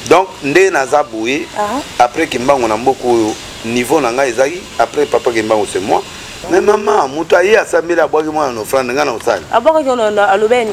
Donc ndé naza boye après kimbango na mboko niveau nanga ezaki après papa kimbango c'est moi. Mais maman muto ayi asambela boaki mwana no frère nga na osali. Aboko kono na alobeni.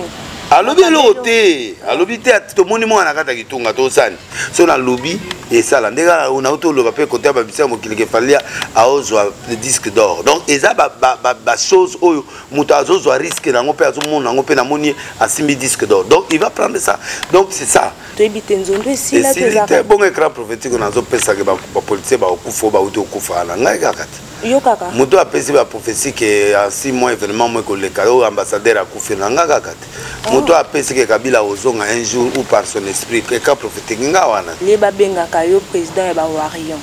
Alobi lote, alobi te to moni mwana kata kitunga to sani. So na lobi et ça là ndeka on a auto loba pe côté ba bisa mo kilike falia a ozwa le disque d'or. Donc eza ba chose oyo muto azozwa risque na ngope azomona ngope na moni asimbi disque d'or. Donc il va prendre ça. Donc c'est ça. To ebitenzondo esi la teza. C'est bon écran prophétique on azo pesa ke ba politicien ba okufa ba uto okufa na ngai kakati. Yo kaka. Muto apesi ba prophétie que à 6 mois événement mo ko le cadeau ambassadeur akufa na ngai kakati. Muto apesi ke Kabila ozonga un jour ou par son esprit que ka prophétique nga wana. Les babenga kayo président ba warion.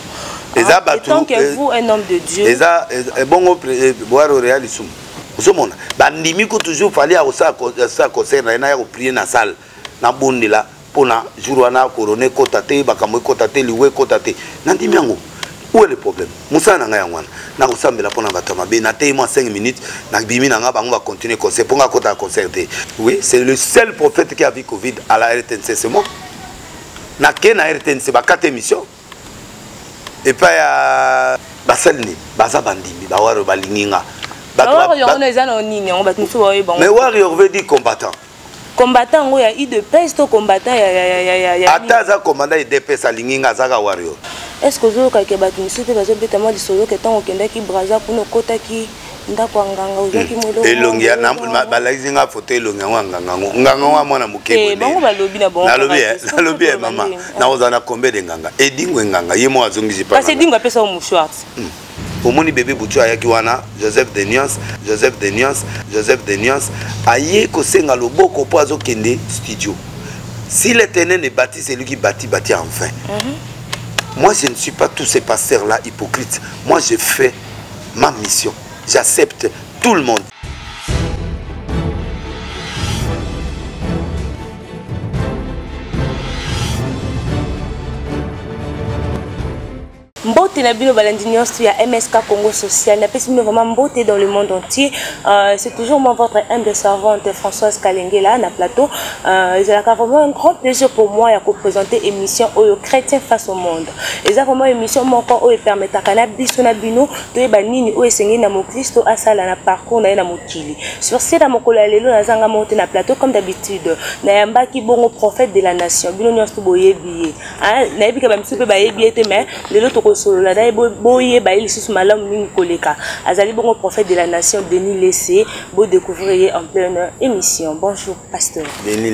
Tant que vous un homme de Dieu. Eza bongo boire Réal Isum. Ozomona bandimi ko toujours fallait à ça concert na ya ko prier na salle na bondela pona jour wana couronné kotate bakamwe kotate liwe kotate nandimi yango. Où est le problème? Moussa n'a rien. Na osambela pona batama be na témoin 5 minutes na bimi na nga ba on va continuer concert pour nga kota concerter. Oui, c'est le seul prophète qui a vu Covid à la RTNC, c'est moi. Na ke na RTNC ba 4 émissions. Et puis baselni baza bandimi ba waro balinginga. Mais warrior veut dire combattant. Combattant il y a eu de peste au combattant ya. Ataza combattant et DPS alinginga zaga warrior. Est-ce que vous avez des gens qui ont des solo qui ont qui braza pour nos côtés qui ndako nganga ozaki molo elongia na balaizinga photo elongia nganga wa mwana mukebo bango balobi na bon nalobi mama na ozana kombe de nganga edingwe nganga yemo azongisi pa parce que dingo pesa au mouchoir omoni bébé butu ayaki wana Joseph de Niance aye ko senga loboko po azokende studio. Si l'Éternel ne bâtit, c'est lui qui bâtit enfin. Moi, je ne suis pas tous ces pasteurs-là hypocrites. Moi, je fais ma mission. J'accepte tout le monde. Mbote na bino balandinios tu ya MSK Congo Social na pesi bino vraiment mbote dans le monde entier. C'est toujours moi votre humble servante Françoise Kalengela na plateau. J'ai vraiment un grand plaisir pour moi de présenter émission Oyo Chrétien face au monde. Et ça vraiment émission moko oyo permettre kana biso na bino to ba nini oyo sengi na mo Kristo asala na parcours na mokili. Sur ce na mokolo lelo na zanga monter na plateau comme d'habitude. Na yamba ki bongo prophète de la nation. Bino nyos to boyebi. Na yebi ka ba msupe ba yebi ete mais lelo to solo la dai boye ba il sous malam mingi koleka azali bongo prophète de la nation Denis Lessé bo découvrir en pleine émission. Bonjour pasteur Denis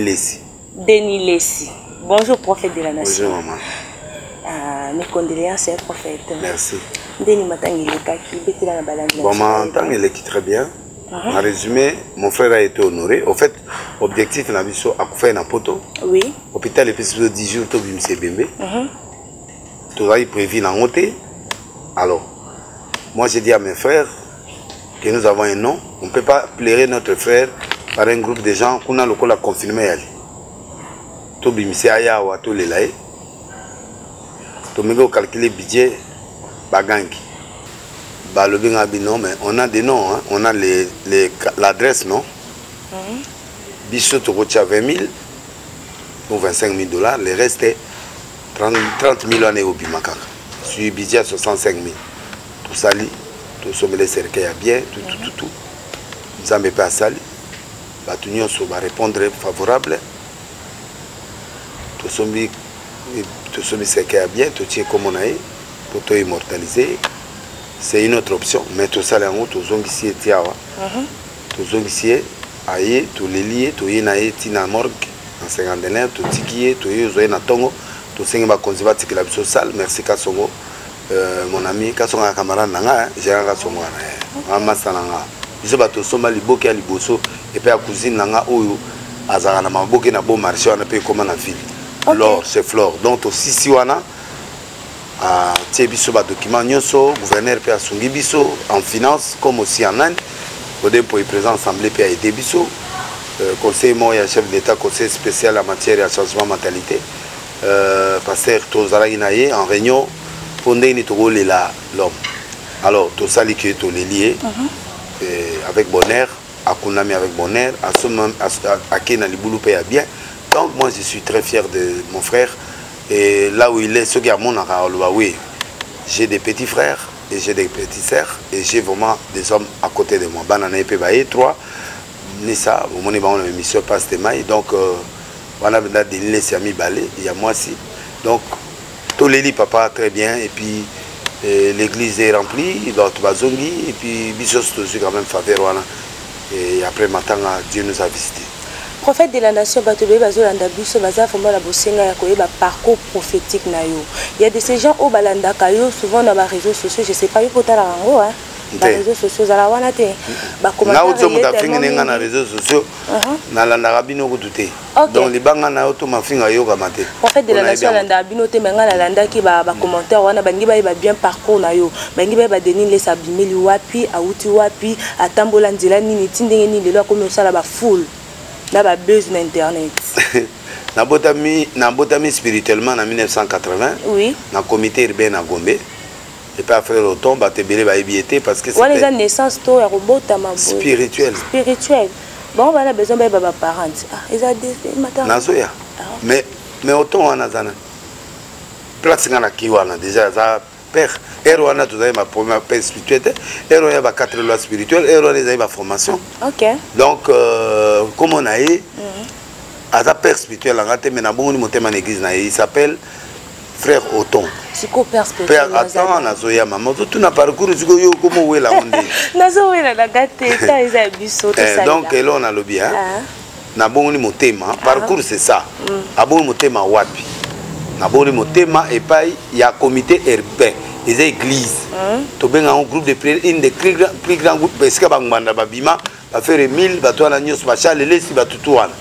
Lessé. Bonjour prophète de la nation. Bonjour maman. Mes condoléances prophète. Merci. Denis matangileka ki betela na balandi. Bon matangileki très bien. En résumé, mon frère a été honoré. Au fait, objectif na biso akufa na poto. Oui. Hôpital episo 10 jours to bimse bembe. Tout ça est prévu dans l'hôtel. Alors, moi j'ai dit à mes frères que nous avons un nom. On ne peut pas plairer notre frère par un groupe de gens qu'on a le col à confirmer. Tout bimse aya ou tout les laïcs. Tout le monde calculer budget bagangi. Le non, mais on a des noms, hein. On a l'adresse, non? Bichot tu retient 20 000 ou 25 000 $. Le reste est 30 000 années au Bimakaka. Sur le budget 65 000. Tout sali, tout sommet les cercueils à bien, tout. Nous n'avons pas à sali. Tout le monde va répondre favorable. Tout sommet les cercueils à bien, tout est comme on a eu, pour tout immortaliser. C'est une autre option. Mais tout ça, tout le monde ici est tiawa. Tout le monde ici est aïe, tout les liés, tout y est tina morgue, en 59, tout tiki, tout y est na tongo. Tout ce qui est conservatif la social, merci Kassongo, mon ami, Kassongo camarade nanga, j'ai un Kassongo na, masananga. Je vais tout sommer les bokeh les bosso et puis la cousine nanga oyo, azarana ma bokeh na bon marché on a payé comme en ville. L'or, c'est flore. Donc aussi si on a Tiebiso ba document nyonso, gouverneur pe asungi biso en finance comme aussi en Inde, pour y présent assemblée pe aider biso, conseil moya chef d'état conseil spécial en matière de changement de mentalité. Pasteur Tozaraïnaye en réunion pour l'homme. Alors, tout ça, qui est lié avec bonheur, à Kunami avec bonheur, à Kena Liboulou paye bien. Donc, moi, je suis très fier de mon frère Et là où il est, ceux qui ont mon oui, j'ai des petits frères et j'ai des petites sœurs et j'ai vraiment des hommes à côté de moi. Banana et Pébaye, 3. Nissa, au moment où on a une mission passe de mailles, donc on a des Nessami Balé, il y a moi aussi. Donc, tous les lits, papa, très bien. Et puis, l'église est remplie, donc Bazongi, et puis Bissos, aussi quand même, faveur. Et après, maintenant, Dieu nous a visités. Prophète de la nation, Batobe Bazolanda Biso, Baza, Foma la Bosenga, Yakoye, parcours prophétique Nayo. Il y a de ces gens au Balanda Kayo, souvent dans les réseaux sociaux, je ne sais pas, il faut aller à les réseaux sociaux, ça la wana te. Ba commentaire. Na auto muta finga nenga na réseaux sociaux. Na landa rabino ko douter. Donc les banga na auto ma finga yo kamate. Prophète de la nation landa rabino te menga na landa ki ba commentaire wana bangi ba bien parcours na yo. Bangi ba deni les sabimeli wapi, auti wapi, atambola nzela nini tindenge ni lelo ko sala ba full. Na ba buzz na internet. Na botami spirituellement en 1980. Oui. Na comité urbain à Gombe. Et pas faire autant, bah te béler, bah ébiété parce que c'est. Les naissances, toi, robot, spirituel. Spirituel. Bon, on a besoin de mes parents. Ah, ils ont des Nazoya. Mais autant on a zana. Place ngana kiwana déjà ça père. Erwana tout ça ma première père spirituel. Erwana ba 4 lois spirituelles. Erwana les ma formation. OK. Donc comme on a eu à sa père spirituel là, mais na bon monter mon église na il s'appelle Frère Oton. Père, attends, Nazoya, maman, tout n'a pas recours, tu vois, comment où est la monde. Nazoya, la gâte, ça, ils ont bu sauter ça. Donc, là, on a le bien. Na bon ni motema, parcours c'est ça. Na bon motema wapi. Na bon motema et pas il y a comité urbain, les églises. To ben un groupe de prière, une des plus grands groupes parce que banganda babima va faire 1000 ba toi na nyos ba chalele si ba tutuana.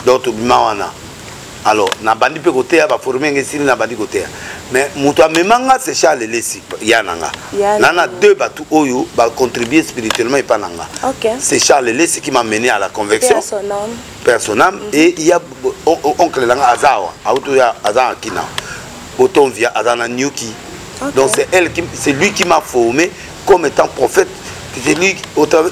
Donc to bima wana. Alors, na bandi pe côté va former ngesili na bandi côté. Mais muto memanga c'est Charles Lessi yananga. Nana deux batu oyo ba contribuer spirituellement et pas nanga. OK. C'est Charles Lessi qui m'a mené à la conversion. Personnam et il y a oncle langa Azawa, auto ya Azawa kina. Boton via Azana Nyuki. Donc c'est lui qui m'a formé comme étant prophète. C'est lui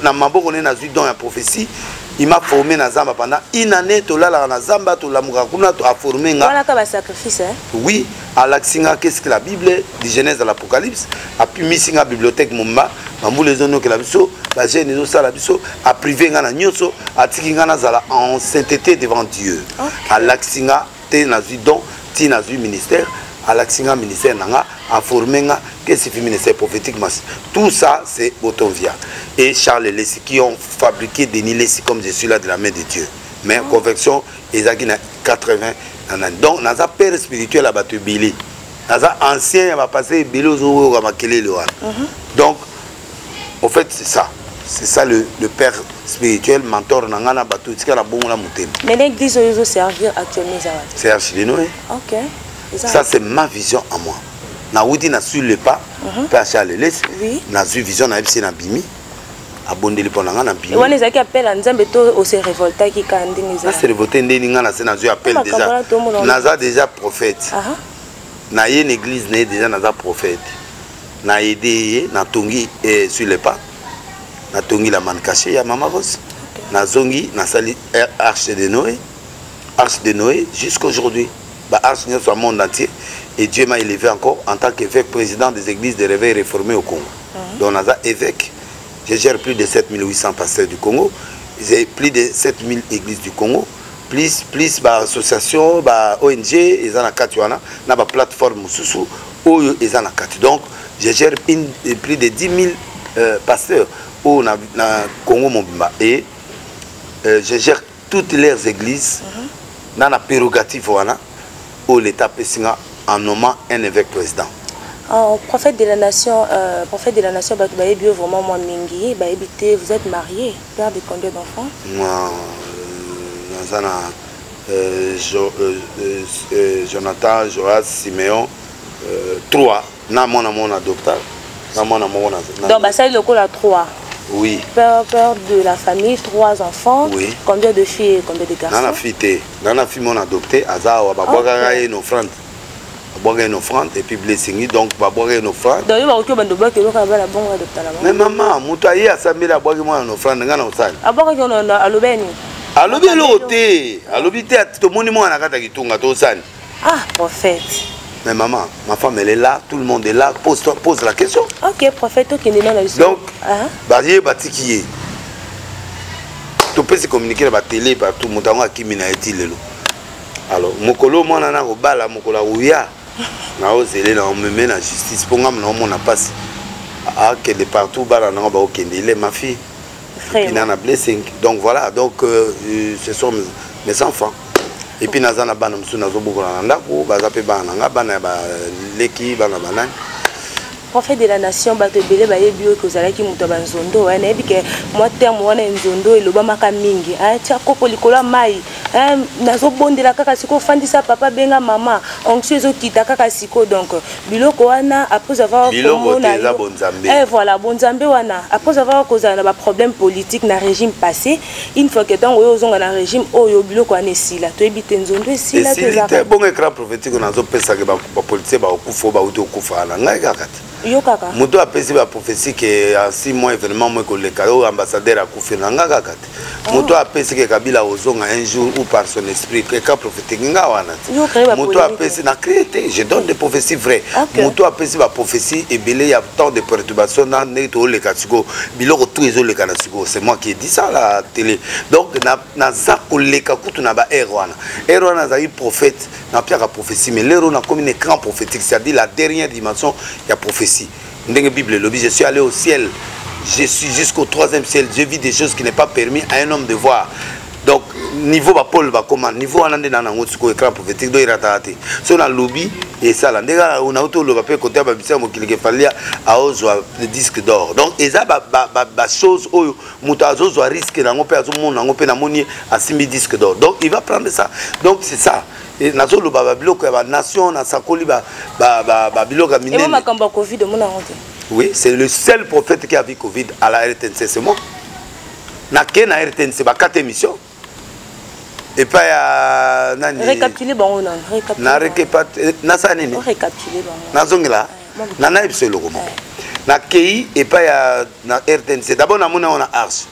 na maboko na zu dans la prophétie. Il m'a formé na Zamba pendant une année, to la na Zamba, to la Murakuna, to a formé. Voilà comme un sacrifice, hein? Oui, à l'Axinga, qu'est-ce que la Bible, du Genèse à l'Apocalypse, a pu misser la bibliothèque Mumba, Mamou les zones que la biso, la Genèse la biso, a privé ngana nyoso, a tikingana zala en sainteté devant Dieu. À l'Axinga, t'es nazu don, t'es nazu ministère, à l'Axinga ministère nanga, a formé nga, qu'est-ce que le ministère prophétique mas. Tout ça, c'est Botonvia. Et Charles Lessi qui ont fabriqué des Lessi comme je suis là de la main de Dieu. Mais convection, ils ont 80 ans. Donc, dans un père spirituel, il a battu Billy. Dans un ancien, il va passer Billy aux Donc, en fait, c'est ça. C'est ça le père spirituel, mentor, Nangana Batou, c'est la bonne la montée. Mais l'église, ils ont servi actuellement. C'est Archilinoé. OK. Ça, c'est ma vision à moi. Na wudi na sur le pas, père Charles Lessi. Oui. Na su vision na ebisi na bimi. Abondeli ponanga na bimi. On les a qui appellent en Nzambe to au se révolter qui kandé les. Na se révolter ndeni nga na se na zu appelle déjà. Naza déjà prophète. Na une église né déjà naza prophète. Na aidé na tongi sur le pas. Na tongi la man caché ya mama Rose. Na zongi na sali arche de Noé. Arche de Noé jusqu'aujourd'hui. Ba arche n'est sur le monde entier. Et Dieu m'a élevé encore en tant qu'évêque président des églises de réveil réformées au Congo. Donc, Naza évêque, je gère plus de 7800 pasteurs du Congo. J'ai plus de 7000 églises du Congo. Plus associations, ONG, ils ont la Katuana, na plateforme Soussou, ils ont la Katu. Donc, je gère plus de 10 000 pasteurs au Congo Mobimba. Et je gère toutes leurs églises dans la prérogative où l'État Pessinga en nommant un évêque président. Prophète de la nation, vraiment moi mingi, vous êtes marié, père de combien d'enfants? Moi, Jonathan, Joas, Siméon, 3. Na mon adopteur. Donc ça il a 3. Oui. Père de la famille, 3 enfants. Oui. Combien de filles et combien de garçons? Dans la fille mon adopté, Azawa, une offrande. Une offrande et puis blessing, donc une offrande. Mais maman, Moutaï a samé la boire une offrande. Alobé l'ôté, alobité à tout monument à la cata qui tourne à Tosan. Ah, prophète. Mais maman, ma femme elle est là, tout le monde est là, pose la question. Ok, prophète, ok, donc, Badié Batiki, tu peux se communiquer dans la télé partout, mon temps à qui mina est-il là. Alors, Mokolo, moi, on a un bala, Mokola Ouya, na osé là, on me met en justice, pour moi, on a passé à que de partout, bala, on va au Kende, il est ma fille. Et puis, on a blessing. Donc voilà, donc ce sont mes enfants. Et puis naza na bana msu nazo bukola na ndako bazape bana nga bana ba leki bana banani. Prophète de la nation bato belé ba yebi o kozalaki muto ba nzondo wana yebi ke moi terme wana nzondo eloba maka mingi tia kopo likola mai nazo bondela kaka siko fandisa papa benga mama onction ezo kita kaka siko donc biloko wana après avoir voilà bonzambe wana après avoir causé na problème politique na régime passé une fois que tant oyo zonga na régime oyo biloko wana esila to yebi te nzondo esila te za bon écran prophétique nazo pesa ke ba politique ba okufa ba uto okufa na ngai kaka Muto a pesé la prophétie que en 6 mois événement moi que le cadeau ambassadeur a couvert nanga kakati. Muto a pesé que Kabila ozonga un jour ou par son esprit que cas prophétique nga wana. Muto a pesé na créé, je donne des prophéties vraies. Muto a pesé la prophétie et belé il y a tant de perturbations dans neto le katiko biloko tout les le kanasiko. C'est moi qui ai dit ça à la télé. Donc na zako le kakutu na ba erwana. Erwana za prophète na pierre prophétie mais l'héros na comme un écran prophétique, c'est-à-dire la dernière dimension il y a prophétie. Dans la Bible, je suis allé au ciel, je suis jusqu'au 3e ciel, j'ai vu des choses qui n'est pas permis à un homme de voir. Donc, niveau de Paul, comment niveau on a un écran prophétique, donc il a raté. Si on a lobby et ça, on a auto le papier côté babissa mo qu'il fallait à le disque d'or. Donc, et ça, chose où mutazo soit risque dans mon père, mon on peut n'amonier à 6000 disques d'or. Donc, il va prendre ça. Donc, c'est ça. Et nazo lo babilo que la nation na sakoli babilo ka minene. Et moi makamba Covid mon honte. Oui, c'est le seul prophète qui a vu Covid à la RTNC, c'est moi. Na ke na RTNC ba 4 émissions. Et pas ya nani. Récapituler bon non, récapituler. Na récapituler na sa nini. Récapituler bon. Na zongela. Na na ebse lo komo. Na kei et pas ya na RTNC. D'abord na mona on a arche.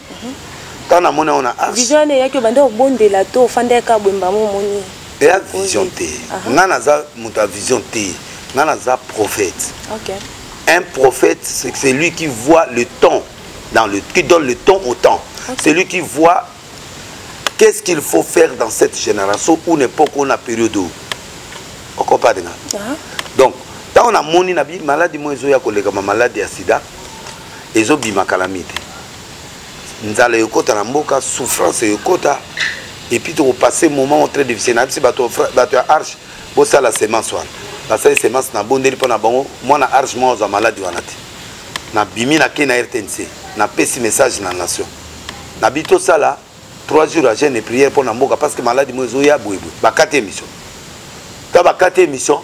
Quand na mona on a arche. Vision ya que bande bondela to fanda ka bwemba mo moni. Et la vision T. Nanaza muta vision T. Nanaza prophète. OK. Un prophète, c'est lui qui voit le temps qui donne le temps au temps. C'est lui qui voit qu'est-ce qu'il faut faire dans cette génération ou n'importe où la période où. On comprend bien. Donc, quand on a moni nabi maladie moi ezo ya kolega ma maladie ya sida ezo bima calamité. Nzala yokota na mboka souffrance yokota. Et puis tu passer moment très difficile. Si bateau arche, bon ça la semence one. La semence na bondeli pour na bango. Moi na arche moi aux malades wanati. Na bimi na ke na RTNC. Na pesi message na nation. Na bito ça là 3 jours à jeûne et prière pour na mboka parce que maladie moi zoya bouibou. Ba 4 émissions. Ta ba 4 émissions.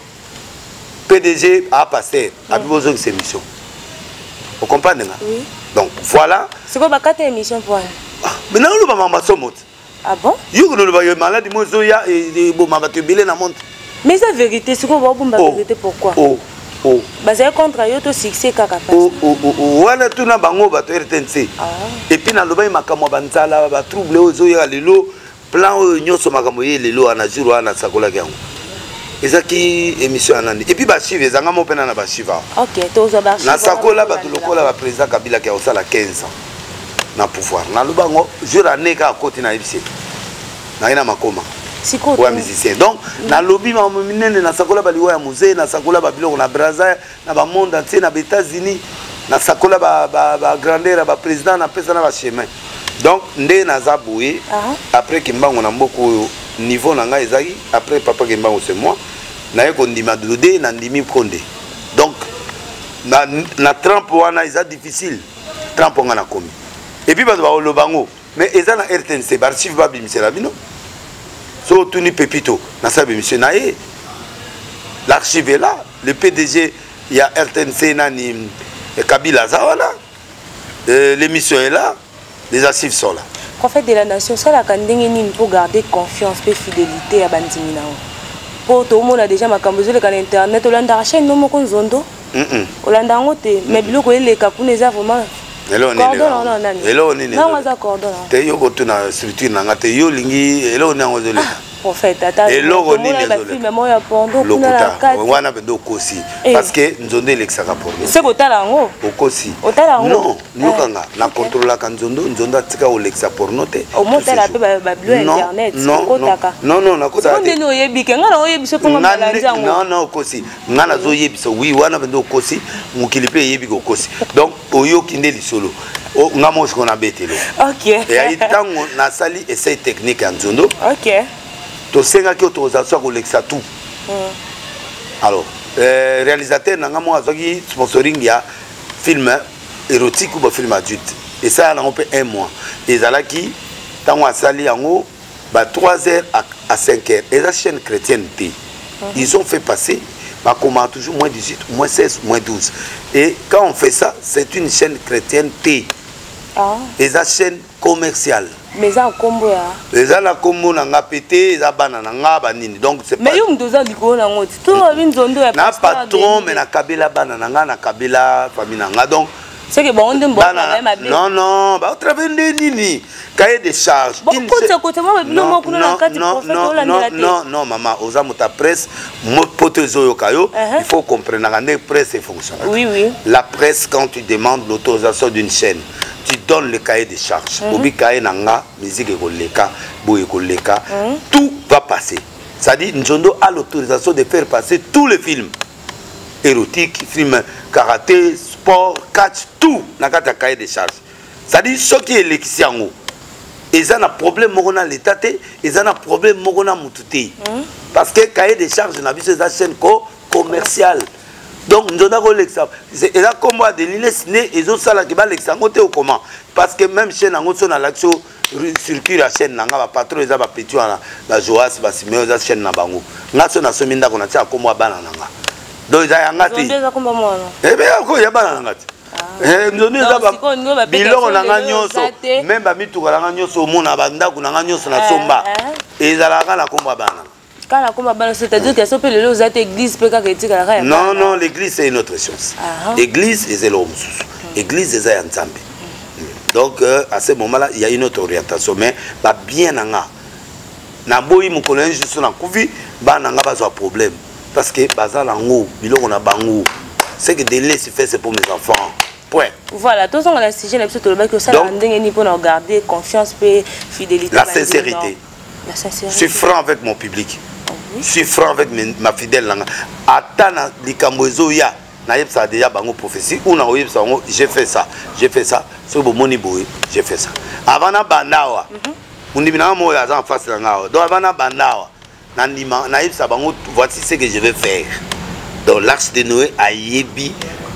PDG a passé a besoin de ces émissions. Vous comprenez là? Oui. Donc voilà. C'est quoi ba 4 émissions pour? Mais non le ba mama somot. Ah bon? You know le maladie moi zoya et bon mama te belé na monte. Mais c'est vérité, c'est quoi vous la vérité pourquoi? Bah c'est contre yo to succès kaka passe. Voilà tout na bango ba to RTNC. Et puis na loba makamwa banzala ba trouble ozoya lelo plan nyoso makambo ye lelo ana juro ana sakola kyango. Ezaki émission anani. Et puis ba chive ezanga mo pena na ba chiva. OK, tozo ba chiva. Na sakola ba to lokola ba président Kabila ki osala 15 ans. Na pouvoir. Na loba ngo jura neka côté na ibisi. Na ina makoma. Ouais, musicien. Donc, na lobby ma minene na sakola ba liwa ya musée, na sakola ba biloko na Brazza, na ba monde entier na États-Unis, na sakola ba grandeur ba président na pesa na ba chemin. Donc, ndé na zaboué après kimbango na mboko niveau na nga ezaki après papa kimbango c'est moi. Na yeko ndima dodé na ndimi konde. Donc, na Trump wana eza difficile. Trump nga na komi. Et puis ba lobango, mais eza na RTNC, ba archive ba bimisela bino. So Tuni Pepito, monsieur Naé, l'archive est là, le PDG, il y a RTNC, Nani, Kabila Zawala, l'émission est là, les archives sont là. Prophète de la nation, ça la kandengeni pour garder confiance et fidélité à Bandimina. Pour tout le monde a déjà ma cambouzé le canal internet, on l'a chaîne non mon zondo. On l'a ngoté, mais biloko les kapounes vraiment. Hello ni. Hello ni. Non, on a cordon. Te yo ko tuna structure na ngate yo lingi hello na ngozole. prophète et l'eau ni les films moi porno kuna la kati wana bendo kosi parce que nzondo elexaka porno c'est kotala ngo okosi non nyokanga na contrôle ka nzondo atika olexa porno te au motala pe ba bleu internet kotaka non nakota te non yebike ngana oyebise ponga malanja ngo non okosi ngana zo yebise oui wana bendo kosi mukili pe yebike okosi donc oyoki nde lisolo ngamo ce qu'on a betelo OK et aitango na sali essai technique en nzondo OK to senga ki autorisation ko lexa tout alors réalisateur nanga mo azoki sponsoring ya film érotique ou film adulte et ça on peut 1 mois et zalaki tango asali yango ba 3h à 5h et la chaîne chrétienne T ils ont fait passer bah comment toujours moins 18 moins 16 moins 12 et quand on fait ça c'est une chaîne chrétienne T et la chaîne commerciale mais ça combo ya eza na combo na nga pété eza bana na nga banini donc c'est mais yo mdoza likolo na ngoti to binzondo ya na patron mais na kabela bana na nga na kabela famille na nga donc c'est que bon ndembo na ma bien non ba travailler nini cahier de charge non maman oza mota presse mo potezo yo kayo il faut comprendre la presse et fonctionne oui la presse quand tu demandes l'autorisation d'une chaîne tu donnes le cahier de charges. Obi cahier nanga, musique ekoleka, boy ekoleka, tout va passer. C'est-à-dire Njondo a l'autorisation de faire passer tous les films érotiques, films karaté, sport, catch, tout na kata cahier de charges. C'est-à-dire ce qui est l'exiango. Ils ont un problème morona l'état té, ils ont un problème morona mututé. Parce que cahier de charges na biso za chaîne commerciale. Donc nous avons l'exemple. Et là comme moi de l'île ils ont ça là qui va l'exemple au comment parce que même chez nango son à l'action circuit la chaîne nanga ba patron ils a ba petit wana ba Joas ba Simeo za chaîne na bango ngaso na sominda kona tia comme bana nanga donc ils a ngati eh bien ko ya bana nanga nous avons biloko nanga nyonso même ba mituka nanga nyonso mona banda kuna nanga nyonso na somba et ezalaka na komba bana. C'est-à-dire que ça peut le aux églises non l'église c'est une autre chose. L'église c'est l'homme. L'église c'est un Nzambe. Donc à ce moment-là il y a une autre orientation mais ba bien nanga na boyi mukolonge juste na kuvi ba nanga ba zo problème parce que bazala ngo biloko na bango c'est que délai se fait c'est pour mes enfants. Point. Voilà, tous on a sujet l'épisode que ça ndenge ni pour garder confiance et fidélité. La sincérité. La sincérité. Je suis franc avec mon public. Je suis franc avec ma fidèle langa. Atana likambozo ya na yebsa déjà bango prophétie ou na yebsa ngo j'ai fait ça so bo moni boy j'ai fait ça avant bandawa mundi bina mo ya en face langa donc avant bandawa na ndima na yebsa bango voici ce que je vais faire donc l'arche de Noé a yebi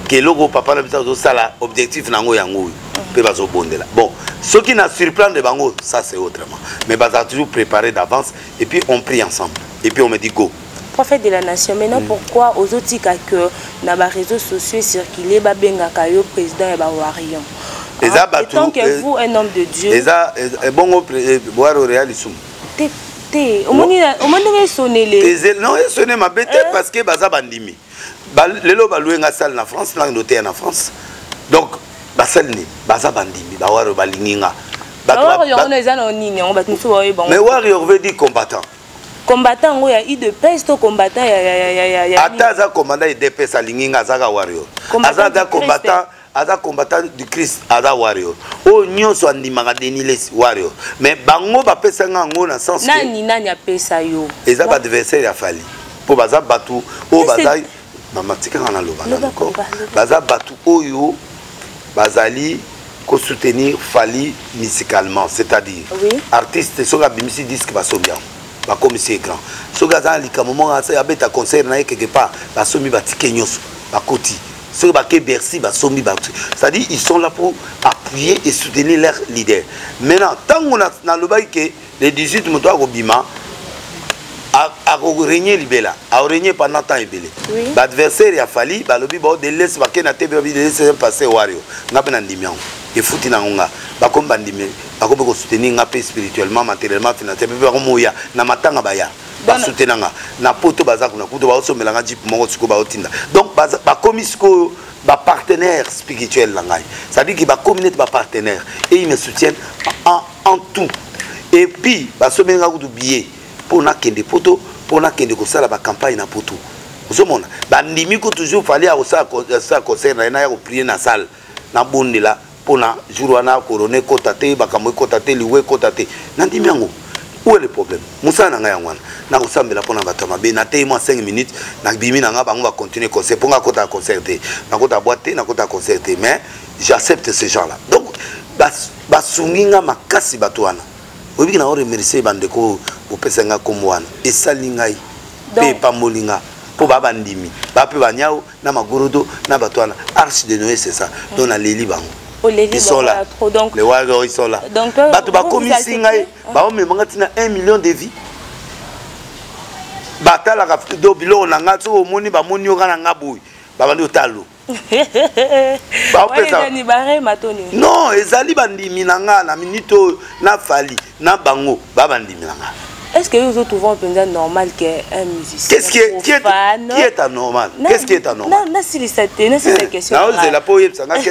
que logo papa na biso sala objectif nango yango pe bazo bondela bon ce qui n'a surprendre de bango ça c'est autrement mais baza toujours préparé d'avance et puis on prie ensemble et puis on me dit go. Prophète de la nation, maintenant pourquoi aux autres que dans les réseaux sociaux circulent babenga kayo président et bawarion. Tant que vous un homme de Dieu. Eza bon boire au réal isum. Au moins sonner les. Non, sonner ma bête parce que baza bandimi. Lelo baloué nga salle en France, là noté en France. Donc basal ni baza bandimi, bawaro balinginga. Mais warrior veut dire combattant. Combattant, il y a eu de peste au combattant. Ataza combattant et DPS à Linginga Azaga Warrior. Aza combattant du Christ Aza Warrior. Oh, nyon so andimaka deniles Warrior. Mais bango ba pesa ngo na sens que nani a pesa yo. Eza ba adversaire ya fali. Po baza batu o baza mama tika na loba. Baza batu oyo bazali ko soutenir fali musicalement, c'est-à-dire artiste soga bimisi disque ba sombia. Comme c'est grand. Ce gars a un moment à un concert quelque part, la somme va tiquer nyos, la côté. Ce gars qui Bercy va somme va. C'est-à-dire ils sont là pour appuyer et soutenir leurs leaders. Maintenant, tant qu'on a dans le bail que les 18 motos au Bima a régné libéla, a régné pendant temps libélé. L'adversaire a fallu, le bibo de laisse va qu'un TV de laisser passer Wario. N'a pas d'andimion. Et foutu na nga ba comme bandimé ba ko soutenir nga spirituellement matériellement financièrement ba moya na matanga baya ba soutenir nga na poto baza kuna kuto ba osomela nga jip moko siko ba otinda donc ba comme siko ba partenaire spirituel la ngai ça dit que ba communauté ba partenaire et ils me soutiennent en tout et puis ba somela nga ku billet pona kende poto pona kende ko sala ba campagne na poto ozomona bandimi ko toujours fallait à ça concert na ya ko prier na salle na bondela pona jour wana corona kotate bakamwe kotate liwe kotate nandimi yango. Où est le problème? Moussa n'a rien na osambela pona batama be na te moi 5 minutes na bimi na nga bango va continuer concert pour nga kota concerter na kota boîte na kota concerter mais j'accepte ces gens là donc basunginga makasi batwana obi na remercier bandeko opesenga komwana esalingai pe pamolinga po babandimi bape banyao na magorodo na batwana Arche de Noé c'est ça donc na leli bango. Ils sont là. Donc, les warriors, ils sont là. Donc, $1 million de vies. Batala do bilo na nga so moni ba moni yo kana ngaboy. Ba bandi otalo. Non, ezali bandimi na nga na minito na fali na bango ba bandimi na nga. Est-ce que vous trouvez un normal qu'un musicien qui est anormal? Qu'est-ce qui est anormal? Non, c'est cette question. Qu'est-ce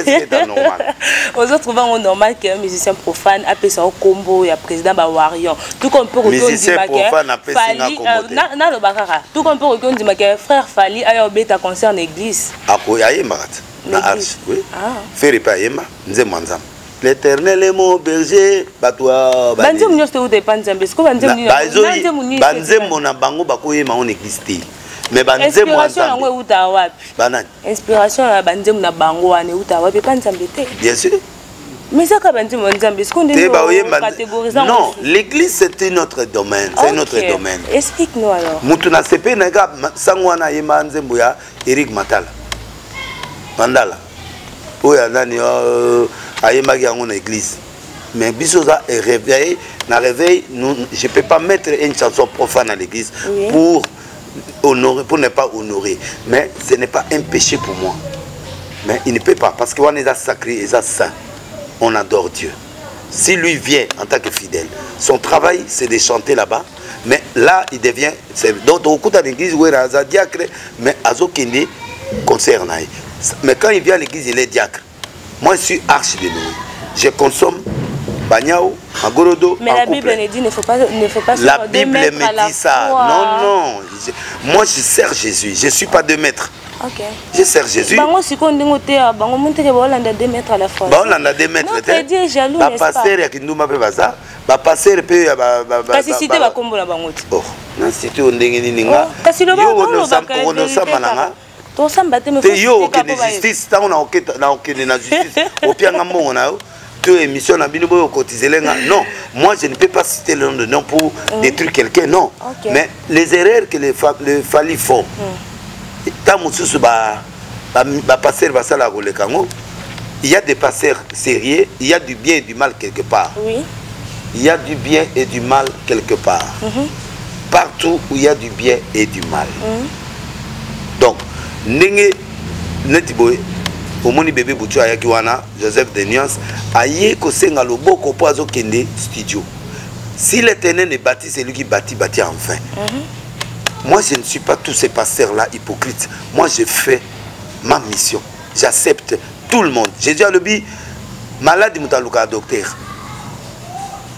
qui est anormal? Vous trouvez un normal qu'un musicien profane appelle ça au combo, il y a président Bawarion. Tout comme peut musicien profane appelle ça tout comme peut frère Fali a eu un concert en église. Faire pas yema, nze mwanzam. L'Éternel est mon berger, batwa. Banzem nyo ste banzem besko banzem nyo. Banzem mona bango bakoye ma on existé. Mais banzem inspiration yango uta wapi? Banani. Inspiration ya banzem na bango wane uta wapi banzem bete? Bien sûr. Mais ça ka banzem banzem besko ndé catégorisant. Non, l'église c'est notre domaine, c'est notre domaine. Explique-nous alors. Mutuna sepe na ga sangwana yema nzembo ya Eric Matala. Mandala. Oya nani ayemaki yango na église mais bisoza est réveillé na réveil je peux pas mettre une chanson profane à l'église pour honorer pour ne pas honorer mais ce n'est pas un péché pour moi mais il ne peut pas parce que on est sacré et ça saint on adore Dieu si lui vient en tant que fidèle son travail c'est de chanter là-bas mais là il devient donc au coup de l'église où il est diacre mais azokende concert naï mais quand il vient à l'église il est diacre. Moi, je suis Arche de Noé. Je consomme Bagnao, Magorodo. Mais la Bible dit ne faut pas la Bible me dit ça. Non, non. Moi, je sers Jésus. Je ne suis pas 2 mètres. Ok. Je sers Jésus. Bango si kon dingo te bango monte ke bolanda 2 mètres à la fois. Ba on a 2 mètres. Non, Dieu est jaloux, n'est-ce pas? Pasteur ya kinduma pe baza. Ba pasteur pe kasi cité ba kombo na bango ti. Oh, na cité ondenge nini nga. Kasi lo ba ono samba nanga. To samba te me faut yo que de justice tant on a aucune na justice au pianga mbongo na yo to émission na bino boyo cotiser lenga non moi je ne peux pas citer le nom de nom pour détruire quelqu'un non mais les erreurs que les Fali font tant mususu ba passer ba sala le kango il y a des passeurs sérieux il y a du bien et du mal quelque part oui il y a du bien et du mal quelque part partout où il y a du bien et du mal donc ndenge neti boy omoni bébé butu ayaki wana Joseph Denians aye ko senga loboko po azokende studio si l'Éternel ne bâtit c'est lui qui bâtit enfin moi je ne suis pas tous ces pasteurs là hypocrites moi je fais ma mission j'accepte tout le monde j'ai dit à l'obi malade mutaluka docteur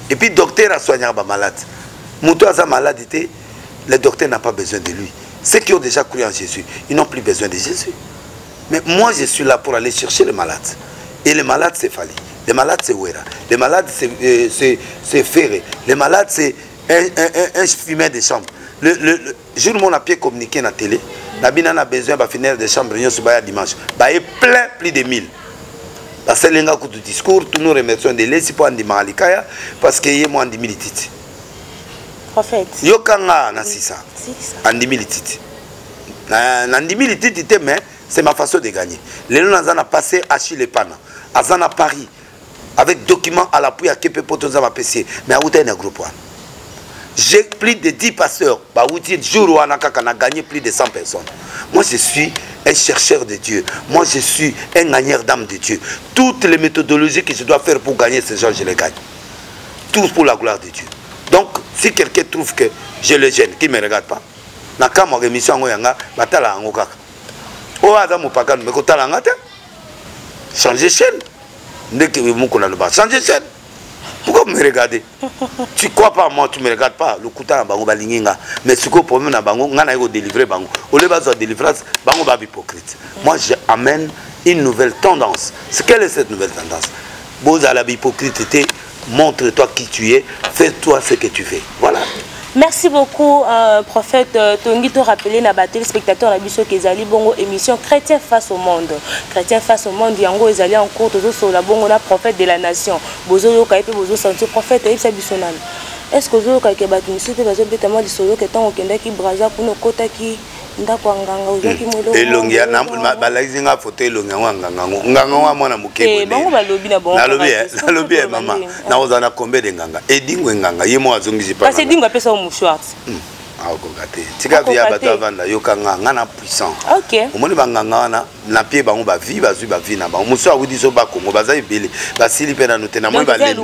et puis docteur a soigné ba malade mutu aza maladité le docteur n'a pas besoin de lui. Ceux qui ont déjà cru en Jésus, ils n'ont plus besoin de Jésus. Mais moi, je suis là pour aller chercher les malades. Et les malades, c'est Fali. Les malades, c'est Ouera. Les malades, c'est Ferré. Les malades, c'est un fumeur de chambre. Le jour où on a pu communiquer dans la télé, on a besoin de finir de chambre dimanche. Il y a plein, plus de 1000. Parce que les gens qui ont discours, tous nous remercions de l'aide pour Andi Mahalikaya, parce qu'il y a moins de 1000 titres. Prophète. Yokanga na sisa. Andi milititi. Andi milititi mais c'est ma façon de gagner. Les gens ont passé à Chile Pana, à Paris, avec documents à l'appui à Kepe Potozama PC, mais à Outen un groupe. J'ai plus de 10 pasteurs, bah Outi jour où on a gagné plus de 100 personnes. Moi je suis un chercheur de Dieu. Moi je suis un gagneur d'âme de Dieu. Toutes les méthodologies que je dois faire pour gagner ces gens, je les gagne. Tous pour la gloire de Dieu. Donc, si quelqu'un trouve que je le gêne, qui ne me regarde pas, na kama émission ngo yanga batala ngo kaka. O aza mopaka me kotala ngata. Changer chaîne. Ndeke muko na loba. Changer chaîne. Pourquoi vous me regardez? Tu crois pas à moi, tu me regardes pas. Le couteau na bango balinginga. Mais ce que le problème na bango, ngana yego délivrer bango. Au lieu de délivrance, bango ba hypocrite. Moi, j'amène une nouvelle tendance. Quelle est cette nouvelle tendance? Vous à la hypocrite, montre-toi qui tu es, fais-toi ce que tu fais. Voilà. Merci beaucoup, prophète Tongi, te rappeler na ba téléspectateurs na biso kezali bongo émission chrétien face au monde. Chrétien face au monde yango ezali en cours tozo so la bongo na prophète de la nation. Bozo yo kaipe bozo santo prophète ebisa biso nani. Est-ce que zo ka ke ba timisu te bazo beta mo lisolo ke tango kenda ki braza kuno kota ki ndako nganga ozaki mwelo. Elongi na balaizi nga photo elongi nganga nganga wa mwana mukebe. Bango balobi na bongo. Nalobi mama. Na ozana kombe de nganga. Edingwe nganga yemo azongisi pa. Parce que dingo apesa mu mouchoir. Ah kokate. Tika via bato avanda yokanga ngana puissant. OK. Omoni banganga wana na pied bango ba vie bazui ba vie na ba. Muso awudi so ba Congo baza ebele. Ba sili pe na note na moi ba leli.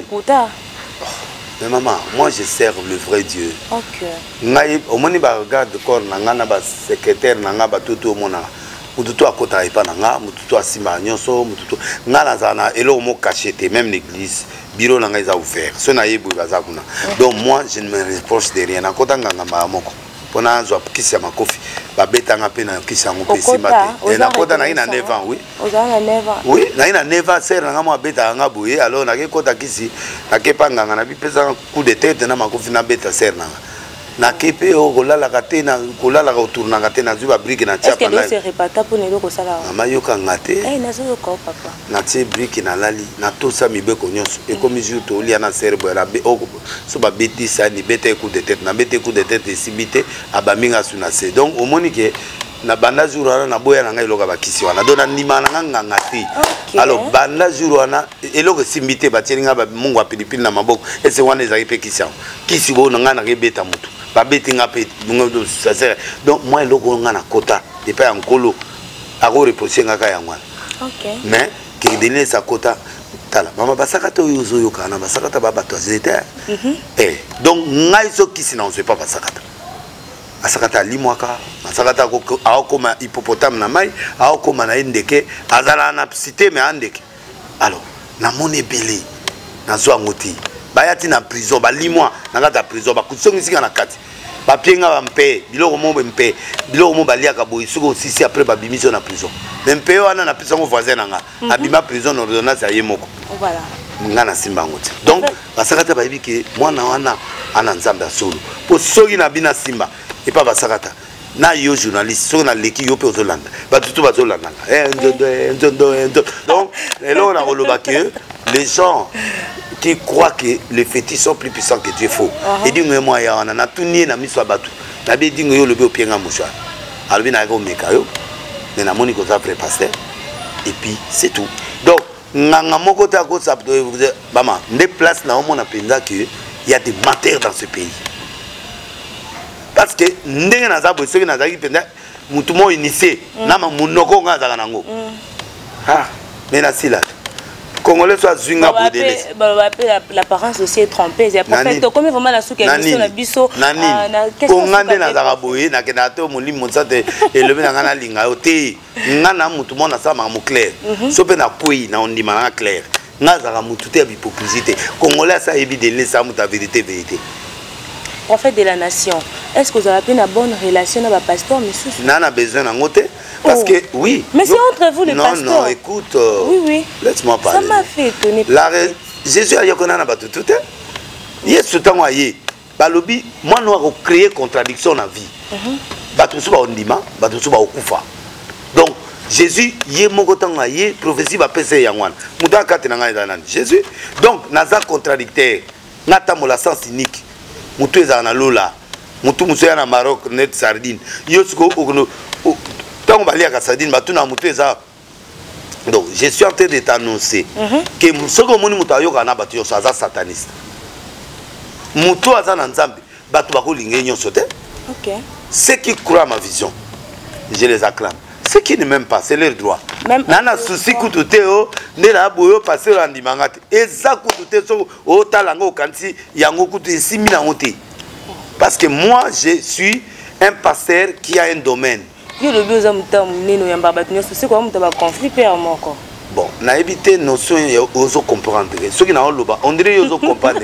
Mais maman, moi je sers le vrai Dieu. OK. Ngai omoni ba regarde corps na ngana ba secrétaire na nga ba toto mona. Mututo akota ipa na nga, mututo asimba nyonso, mututo ngana zana elo mo cachete même l'église. Bureau na nga eza ouvert. So na yebu baza kuna. Donc moi je ne me reproche de rien. Akota nganga ma moko. Pona zo kisi ya makofi. Ba betanga pe na kisi yango pe simba te. Et na kota na ina 9 ans, oui. Ozana 9 ans. Oui, na ina 9 ans ser na nga mo beta nga boye. Alors na ke kota kisi na ke panga na bi pesa coup de tête na makofi na beta ser na. Na kepe o kolala kate na kolala ka tourna kate na zuba brique na tia pala. Est-ce que c'est repata pour nelo ko sala? Mama yoka ngate. Eh na zo ko papa. Na tie brique na lali na to sa mi be ko nyonso. E comme jour to lia na serbo la be o so ba beti sa ni beta coup de tête na beta coup de tête sibité abaminga suna se. Donc au monique na banda jour wana na boya na ngai loka bakisi wana dona ndima na nga ngati. Alors banda jour wana eloko simbité batielinga ba mungu wa pilipili na maboko ese wana ezaki pe kisi yango. Kisi bo nga na rebeta mutu. Donc moi eloko nga na kota et pas encore ako reprocher nga ka yango. OK. Mais qui donner sa kota tala mama basakata oyo yoka na basakata ba bato azete. Donc ngai so kisi na on se pas basakata. Asakata limwaka asakata ko akoma hippopotame na mai akoma na ndeke azala na cité mais andeke. Alors na mone belé na zo ngoti bayati na prison ba limwa na kata prison ba kusongisika na kati papier nga ba mpe biloko mo mpe biloko mo balia ka boyi soko sisi après ba bimission na prison mpe wana na prison voisin nga abima prison ordonnance ya yemoko. Voilà nga na simba ngoti. Donc basakata ba yibike mwana wana ana nzambe solo po soki na bina simba et pas basakata na yo journaliste so na leki yo pe ozolanda batutu bazolanda donc là on a relobaki les gens qui croient que les fétiches sont plus puissants que Dieu faux et dit moi ya na tuni na miso batu na be dingo yo lobe opienga musha albi na ko meka yo na moni ko ça vrai pasteur et puis c'est tout. Donc nganga moko ta ko ça bama des places na on a penza que il y a des matières dans ce pays. Parce que ndenge na zabo soki na zaki penda mutu mo initié na munoko nga zaka nango. Ah, mais na sila. Congolais soit zwinga pour des l'apparence aussi est trompée. C'est prophète comme vraiment la souke émission na biso na ngande na zaka boye na kena to muli monsate élevé na ngana linga ote ngana mutu mo na sama mo clair. So pe na koi na ondima na clair. Nga zaka mutu te hypocrisie. Congolais ça évidemment ça muta vérité. Prophète de la nation, est-ce que vous avez une bonne relation avec le pasteur? Non, on a besoin d'un côté. Parce que, oui. Mais c'est entre vous les pasteurs. Non, écoute. Oui. Laisse-moi parler. Ça m'a fait étonner. Jésus a dit qu'on a battu tout. Il y a ce temps où il y a moi, nous avons créé contradiction dans la vie. Batoussou ba ondima, batoussou ba okufa. Donc, Jésus, il y a mon temps où il y a prophétie va passer yangwan. Mouda katenanga idanan. Jésus. Donc, naza contradicteur. Nata mola sens unique. Mutu ezana lola mutu musoya na Maroc net sardine yosko okono tango balia ka sardine batu na mutu eza. Donc je suis en train de t'annoncer que soko moni mutu ayoka na batu yo aza sataniste mutu aza na nzambe batu bakolinga nyonso te. OK. Ceux qui croient à ma vision je les acclame. Ceux qui ne m'aiment pas c'est leur droit. Nana souci kututé o ndela boyo passer andimangate eza kututé so o talanga o kanti yango kutu simi na ngote. Parce que moi je suis un pasteur qui a un domaine. Yo le besoin mutam neno yamba batnyo souci ko muta ba conflit pe amoko. Bon, na éviter notion ozo comprendre ceux qui na loba on dirait ozo comprendre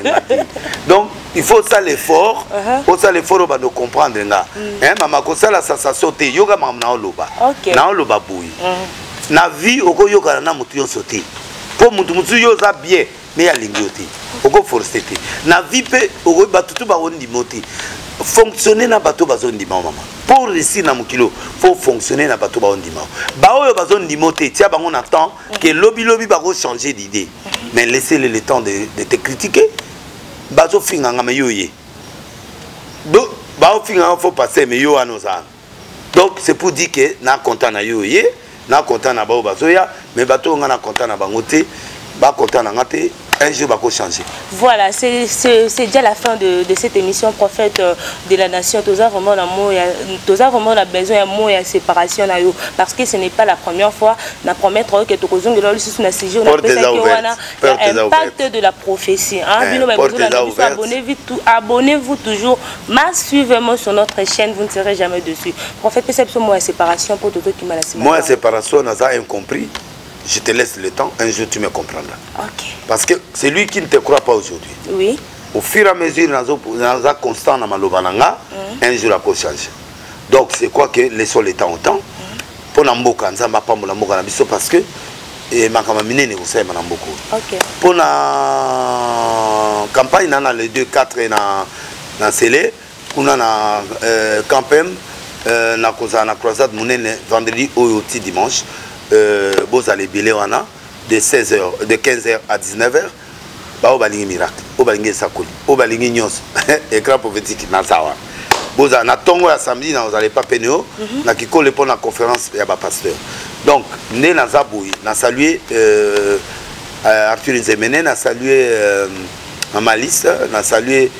donc il faut ça l'effort pour ça l'effort ba de comprendre nga hein mama ko ça la sensation te yoga mama na loba na loba boui na vie oko yoga na mutu yo sauter pour mutu yo za bien mais alingi oti oko forcer te na vie pe oko batutu ba ondi moti fonctionner na bato bazondi mama pour réussir na mukilo faut fonctionner na bato bazondi mama ba oyo bazondi moté tia bango na temps que lobby ba changer d'idée mais laissez-le le temps de te critiquer bazo finga ngame yoye do ba finga faut passer mais yo anoza donc c'est pour dire que na content na yoye na content na ba bazoya mais bato ngana content na bango te ba content na ngate un jour va changer. Voilà, c'est déjà la fin de cette émission Prophète de la Nation. Tous avons vraiment besoin d'un mot et séparation parce que ce n'est pas la première fois. Na promettre que tu causes un sujet impact de la prophétie. Abonnez-vous toujours. Suivez-moi sur notre chaîne, vous ne serez jamais dessus. Prophète, c'est ce mot et séparation pour tout ceux qui m'a laissé. Moi, séparation, on a incompris. Je te laisse le temps, un jour tu me comprendras. Okay. Parce que c'est lui qui ne te croit pas aujourd'hui. Oui. Au fur et à mesure, dans un constant dans Malobananga, un jour la cause change. Donc c'est quoi que laissons le temps au temps. Pour Namboka, nous n'avons pas Namboka parce que ma camarade vous savez Namboka. Ok. Pour la campagne, dans les 2-4 dans Célé, on a na campagne, na croisade vendredi au dimanche. Vous allez biler de 16h, de 15h à 19h. Au balingi miracle, au balingi sakoli, au balingi nyos, écran prophétique na sawa. Vous allez na tongo ya samedi, vous allez pas pénéo, na kiko le pon la conférence ya ba pasteur. Donc né na zaboui, na saluer Arthur Nzemene, na saluer Amalis, na saluer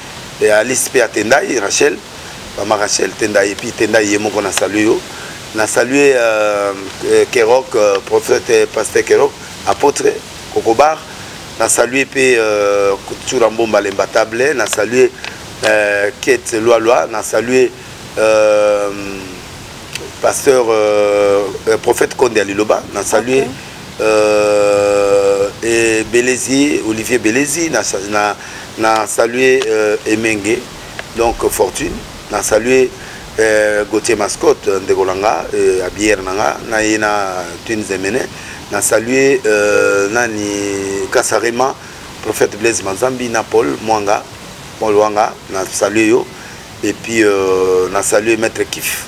Alice P Tendai, Rachel, Mama Rachel Tendai et puis Tendai yemo qu'on a salué. On a salué Kerok, prophète pasteur Kerok, apôtre Kokobar. On a salué Tchourambomba Lembatable. On a salué Kate Loa. On a salué pasteur prophète Konde Aliloba. On a salué Bélézi, Olivier Bélézi. On a salué Emenge, donc Fortune. On a salué Gauthier Mascotte de Golanga à Bière Nanga na Tunzemene na salué nani Kasarema prophète Blaise Manzambi na Paul Mwanga na salué yo et puis na salué maître Kif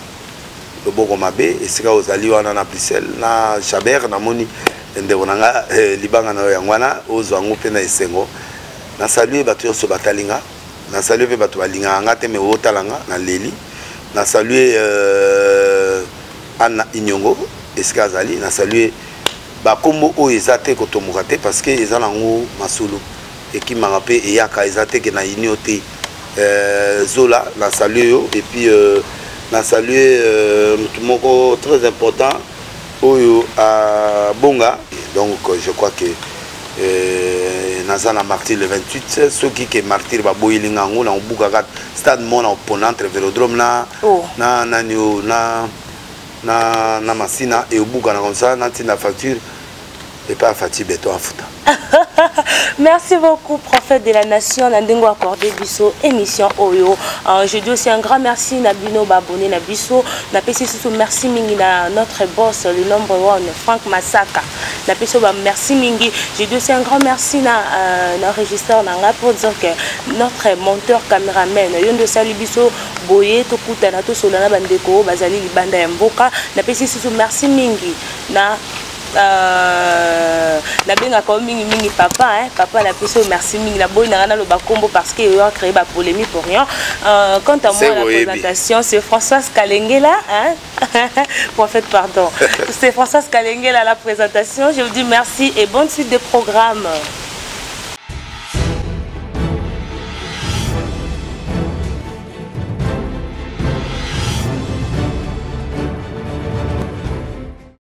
le Bogomabe et sika ozali wana na Bruxelles na Chabert na moni ndeko nanga libanga na yangwana ozwango pe na esengo na salué bato so batalinga na salué pe bato balinga ngate me otalanga na leli. Na salué Anna Inyongo, Eskazali, na salué Bakombo o ezate kotomokate parce que ezanango masulu et qui m'a rappelé et yaka ezate que na inyote Zola, na salué yo et puis na salué moko très important oyo à Bonga. Donc je crois que Nazana martyr le 28 ceux qui est martyr ba boyilinga ngo na buka stade mona opponent entre vélodrome na masina et buka na comme ça na tina facture et pas facture béton à fouta. Merci beaucoup, prophète de la nation. Nandengo accordé biso émission Oyo. Je dis aussi un grand merci Nabino Babone Nabiso. Napesi surtout merci mingi na notre boss le number 1 Frank Masaka. Napesi merci mingi. Je dis aussi un grand merci na régisseur nanga pour dire que notre monteur caméraman yondo sali biso boye to kutana to solana bandeko bazali libanda ya mboka. Napesi surtout merci mingi na la benga comme mingi papa papa la personne merci mingi la bonne na lo bakombo parce que il a créé ba polémique pour rien. Quant à moi la présentation c'est Françoise Kalengela prophète pardon c'est Françoise Kalengela la présentation. Je vous dis merci et bonne suite de programme.